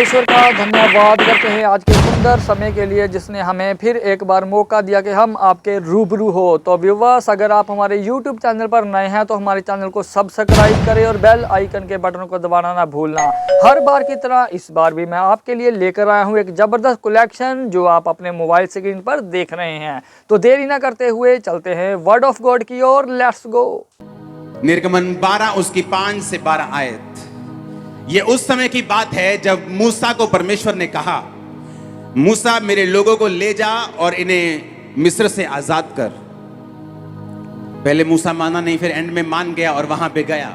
परमेश्वर का धन्यवाद करते हैं आज के सुंदर समय के लिए जिसने हमें फिर एक बार मौका दिया कि हम आपके रूबरू हो। तो व्यूअर्स, अगर आप हमारे YouTube चैनल पर नए हैं तो हमारे चैनल को सब्सक्राइब करें और बेल आइकन के बटन को दबाना ना भूलना। हर बार की तरह इस बार भी मैं आपके लिए लेकर आया हूँ एक ज़बरदस्त कलेक्शन जो आप अपने मोबाइल स्क्रीन पर देख रहे हैं। तो देरी ना करते हुए चलते हैं वर्ड ऑफ गॉड की ओर। Let's go. निर्गमन 12 उसकी 5 से 12 आयत। ये उस समय की बात है जब मूसा को परमेश्वर ने कहा, मूसा मेरे लोगों को ले जा और इन्हें मिस्र से आजाद कर। पहले मूसा माना नहीं, फिर एंड में मान गया और वहां पे गया।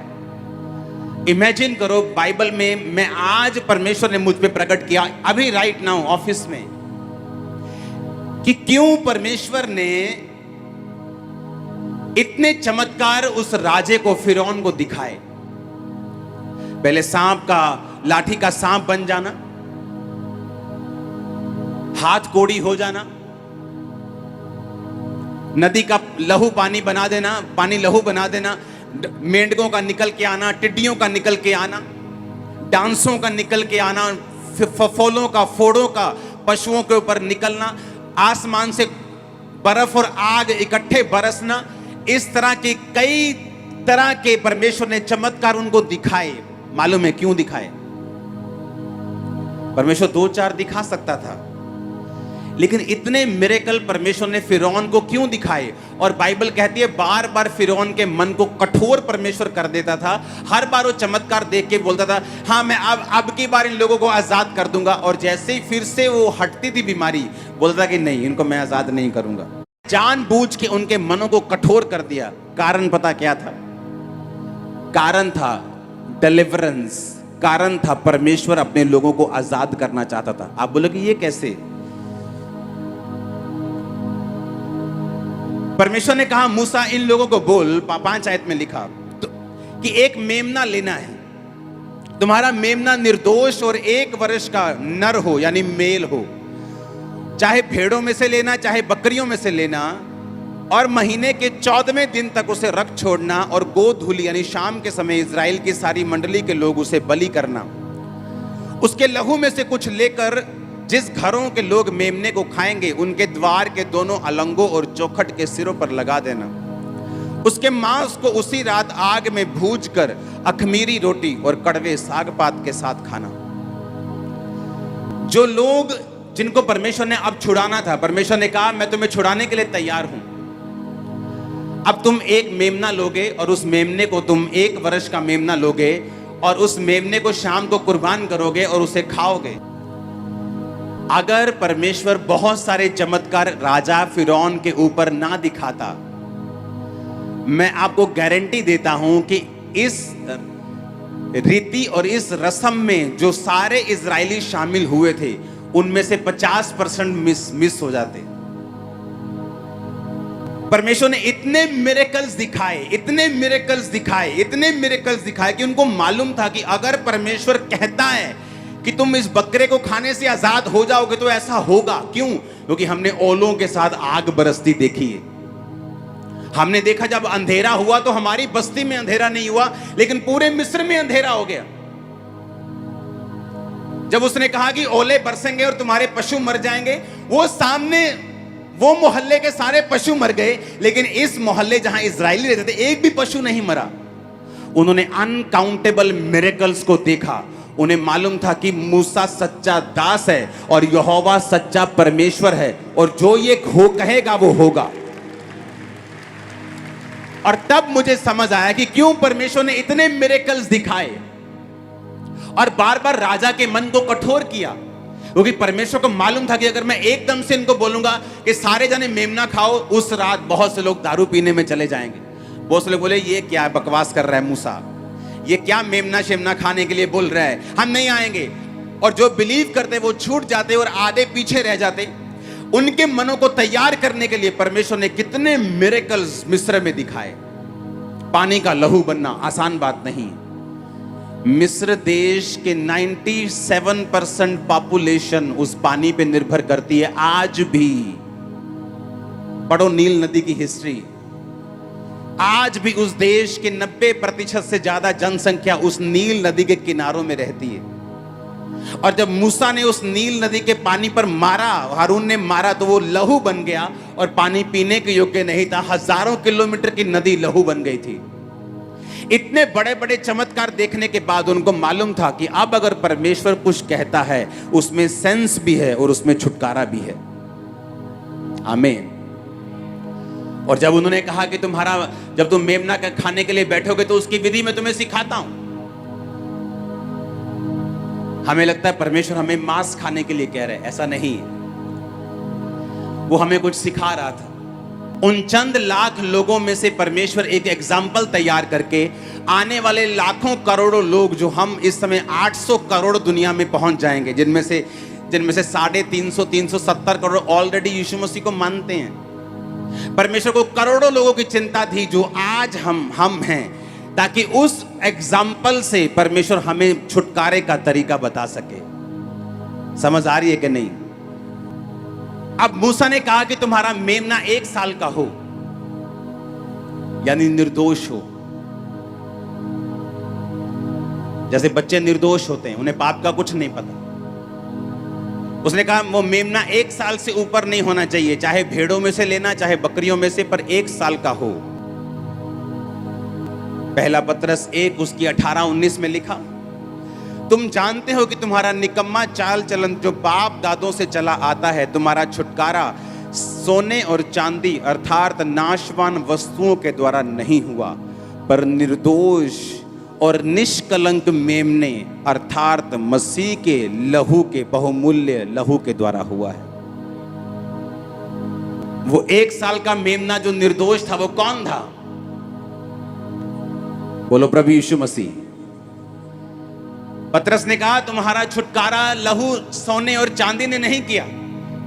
इमेजिन करो, बाइबल में मैं आज परमेश्वर ने मुझ पे प्रकट किया अभी राइट नाउ ऑफिस में कि क्यों परमेश्वर ने इतने चमत्कार उस राजे को, फिरौन को दिखाए। पहले सांप का, लाठी का सांप बन जाना, हाथ कोड़ी हो जाना, नदी का लहू पानी बना देना, पानी लहू बना देना, मेंढकों का निकल के आना, टिड्डियों का निकल के आना, डांसों का निकल के आना, फफोलों का, फोड़ों का पशुओं के ऊपर निकलना, आसमान से बर्फ और आग इकट्ठे बरसना। इस तरह के कई तरह के परमेश्वर ने चमत्कार उनको दिखाए। मालूम है क्यों दिखाए? परमेश्वर 2-4 दिखा सकता था, लेकिन इतने मिरेकल परमेश्वर ने फिरौन को क्यों दिखाए? और बाइबल कहती है बार बार फिरौन के मन को कठोर परमेश्वर कर देता था। हर बार वो चमत्कार देख के बोलता था, हाँ मैं अब की बार इन लोगों को आजाद कर दूंगा। और जैसे ही फिर से वो हटती थी बीमारी, बोलता कि नहीं, इनको मैं आजाद नहीं करूंगा। जानबूझ के उनके मनों को कठोर कर दिया। कारण पता क्या था? कारण था डिलीवरेंस। कारण था परमेश्वर अपने लोगों को आजाद करना चाहता था। आप बोलोगे ये कैसे? परमेश्वर ने कहा मूसा इन लोगों को बोल, 5 आयत में लिखा तो, कि एक मेमना लेना है। तुम्हारा मेमना निर्दोष और 1 वर्ष का नर हो, यानी मेल हो। चाहे भेड़ों में से लेना, चाहे बकरियों में से लेना, और महीने के 14वें दिन तक उसे रख छोड़ना। और गोधूलि यानी शाम के समय इजराइल की सारी मंडली के लोग उसे बलि करना। उसके लहू में से कुछ लेकर जिस घरों के लोग मेमने को खाएंगे उनके द्वार के दोनों अलंगों और चौखट के सिरों पर लगा देना। उसके मांस को उसी रात आग में भूनकर अखमीरी रोटी और कड़वे साग पात के साथ खाना। जो लोग जिनको परमेश्वर ने अब छुड़ाना था, परमेश्वर ने कहा मैं तुम्हें छुड़ाने के लिए तैयार हूं। अब तुम एक मेमना लोगे और उस मेमने को तुम 1 वर्ष का मेमना लोगे और उस मेमने को शाम को कुर्बान करोगे और उसे खाओगे। अगर परमेश्वर बहुत सारे चमत्कार राजा फिरौन के ऊपर ना दिखाता, मैं आपको गारंटी देता हूं कि इस रीति और इस रस्म में जो सारे इजरायली शामिल हुए थे उनमें से 50% मिस हो जाते। परमेश्वर ने इतने मिरेकल्स दिखाए, इतने मिरेकल्स दिखाए, इतने मिरेकल्स दिखाए कि उनको मालूम था कि अगर परमेश्वर कहता है कि तुम इस बकरे को खाने से आजाद हो जाओगे तो ऐसा होगा। क्यों? क्योंकि हमने ओलों के साथ आग बरसती देखी है। हमने देखा जब अंधेरा हुआ तो हमारी बस्ती में अंधेरा नहीं हुआ, लेकिन पूरे मिस्र में अंधेरा हो गया। जब उसने कहा कि ओले बरसेंगे और तुम्हारे पशु मर जाएंगे, वो सामने वो मोहल्ले के सारे पशु मर गए, लेकिन इस मोहल्ले जहां इजरायली रहते थे एक भी पशु नहीं मरा। उन्होंने अनकाउंटेबल मिरेकल्स को देखा। उन्हें मालूम था कि मूसा सच्चा दास है और यहोवा सच्चा परमेश्वर है, और जो ये कहेगा वो होगा। और तब मुझे समझ आया कि क्यों परमेश्वर ने इतने मिरेकल्स दिखाए और बार बार राजा के मन को कठोर किया। क्योंकि परमेश्वर को मालूम था कि अगर मैं एकदम से इनको बोलूंगा कि सारे जने मेमना खाओ, उस रात बहुत से लोग दारू पीने में चले जाएंगे। बहुत से लोग बोले ये क्या बकवास कर रहा है मूसा, ये क्या मेमना शेमना खाने के लिए बोल रहा है, हम नहीं आएंगे। और जो बिलीव करते वो छूट जाते और आधे पीछे रह जाते। उनके मनों को तैयार करने के लिए परमेश्वर ने कितने मिरेकल्स मिस्र में दिखाए। पानी का लहू बनना आसान बात नहीं। मिस्र देश के 97% पॉपुलेशन उस पानी पे निर्भर करती है आज भी। पढ़ो नील नदी की हिस्ट्री। आज भी उस देश के 90% से ज्यादा जनसंख्या उस नील नदी के किनारों में रहती है। और जब मूसा ने उस नील नदी के पानी पर मारा, हारून ने मारा, तो वो लहू बन गया और पानी पीने के योग्य नहीं था। हजारों किलोमीटर की नदी लहू बन गई थी। इतने बड़े बड़े चमत्कार देखने के बाद उनको मालूम था कि अब अगर परमेश्वर कुछ कहता है उसमें सेंस भी है और उसमें छुटकारा भी है। आमीन। और जब उन्होंने कहा कि जब तुम मेमना का खाने के लिए बैठोगे तो उसकी विधि मैं तुम्हें सिखाता हूं। हमें लगता है परमेश्वर हमें मांस खाने के लिए कह रहे हैं, ऐसा नहीं है। वो हमें कुछ सिखा रहा था। उन चंद लाख लोगों में से परमेश्वर एक एग्जाम्पल तैयार करके आने वाले लाखों करोड़ों लोग, जो हम इस समय 800 करोड़ दुनिया में पहुंच जाएंगे, जिनमें से 370 करोड़ ऑलरेडी यीशु मसीह को मानते हैं। परमेश्वर को करोड़ों लोगों की चिंता थी जो आज हम हैं, ताकि उस एग्जाम्पल से परमेश्वर हमें छुटकारे का तरीका बता सके। समझ आ रही है कि नहीं? अब मूसा ने कहा कि तुम्हारा मेमना 1 साल का हो, यानी निर्दोष हो। जैसे बच्चे निर्दोष होते हैं, उन्हें पाप का कुछ नहीं पता। उसने कहा वो मेमना 1 साल से ऊपर नहीं होना चाहिए, चाहे भेड़ों में से लेना चाहे बकरियों में से, पर 1 साल का हो। पहला पत्रस 1 उसकी 18-19 में लिखा, तुम जानते हो कि तुम्हारा निकम्मा चाल चलन जो बाप दादों से चला आता है, तुम्हारा छुटकारा सोने और चांदी अर्थात नाशवान वस्तुओं के द्वारा नहीं हुआ, पर निर्दोष और निष्कलंक मेमने अर्थात मसीह के लहू के बहुमूल्य लहू के द्वारा हुआ है। वो 1 साल का मेमना जो निर्दोष था, वो कौन था? बोलो प्रभु यीशु मसीह। पतरस ने कहा तुम्हारा छुटकारा लहू सोने और चांदी ने नहीं किया,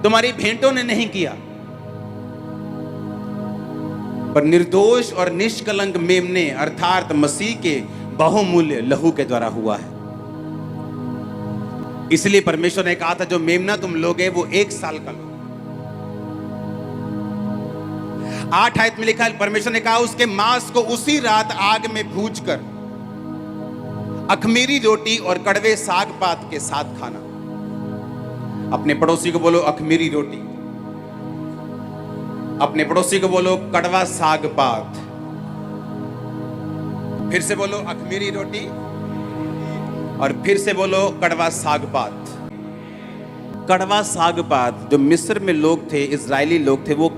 तुम्हारी भेंटों ने नहीं किया, पर निर्दोष और निष्कलंक मेमने अर्थात मसीह के बहुमूल्य लहू के द्वारा हुआ है। इसलिए परमेश्वर ने कहा था जो मेमना तुम लोगे वो 1 साल का लो। 8 आयत में लिखा है, परमेश्वर ने कहा उसके मांस को उसी रात आग में भूनकर अखमीरी रोटी और कड़वे साग पात के साथ खाना। अपने पड़ोसी को बोलो अखमीरी रोटी, अपने पड़ोसी को बोलो कड़वा साग पात, फिर से बोलो अखमीरी रोटी और फिर से बोलो कड़वा साग पात। कड़वा साग पात जो मिस्र में लोग थे, इजरायली लोग थे, वो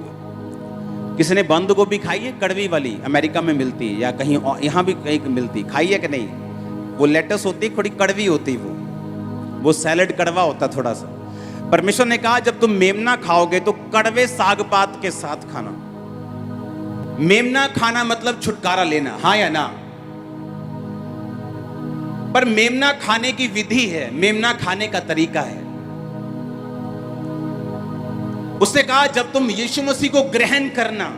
किसी ने बंद गोभी खाई है? कड़वी वाली अमेरिका में मिलती है या कहीं यहां भी कहीं मिलती, खाई है कि नहीं? वो लेटस होती, थोड़ी कड़वी होती, वो सैलेड कड़वा होता थोड़ा सा। परमेश्वर ने कहा जब तुम मेमना खाओगे तो कड़वे साग पात के साथ खाना। मेमना खाना मतलब छुटकारा लेना, हाँ या ना? पर मेमना खाने की विधि है, मेमना खाने का तरीका है। उसने कहा जब तुम यीशु मसीह को ग्रहण करना,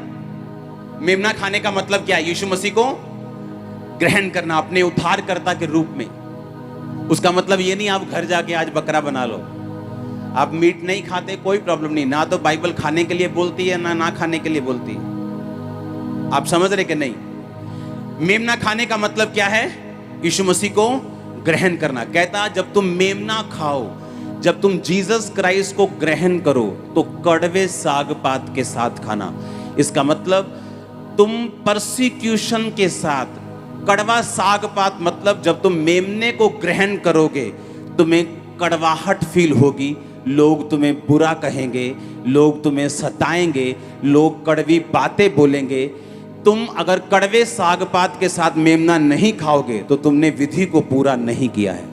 मेमना खाने का मतलब क्या है? यीशु मसीह को ग्रहण करना अपने उद्धारकर्ता के रूप में। उसका मतलब ये नहीं आप घर जाके आज बकरा बना लो, आप मीट नहीं खाते, कोई प्रॉब्लम नहीं, ना तो बाइबल खाने के लिए बोलती है ना खाने के लिए बोलती है। आप समझ रहे कि नहीं? मेमना खाने का मतलब क्या है? यीशु मसीह को ग्रहण करना। कहता जब तुम मेमना खाओ, जब तुम जीसस क्राइस्ट को ग्रहण करो तो कड़वे साग पात के साथ खाना। इसका मतलब तुम परसिक्यूशन के साथ, कड़वा साग पात मतलब जब तुम मेमने को ग्रहण करोगे तुम्हें कड़वाहट फील होगी, लोग तुम्हें बुरा कहेंगे, लोग तुम्हें सताएंगे, लोग कड़वी बातें बोलेंगे। तुम अगर कड़वे साग पात के साथ मेमना नहीं खाओगे तो तुमने विधि को पूरा नहीं किया है।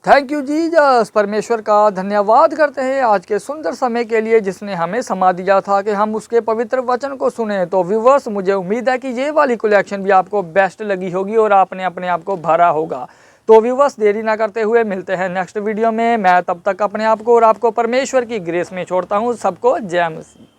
Thank you Jesus. परमेश्वर का धन्यवाद करते हैं आज के सुंदर समय के लिए जिसने हमें समा दिया था कि हम उसके पवित्र वचन को सुने। तो व्यूअर्स, मुझे उम्मीद है कि ये वाली कलेक्शन भी आपको बेस्ट लगी होगी और आपने अपने आप को भरा होगा। तो व्यूअर्स, देरी ना करते हुए मिलते हैं नेक्स्ट वीडियो में। मैं तब तक अपने आप को और आपको परमेश्वर की ग्रेस में छोड़ता हूँ। सबको जय मसीह।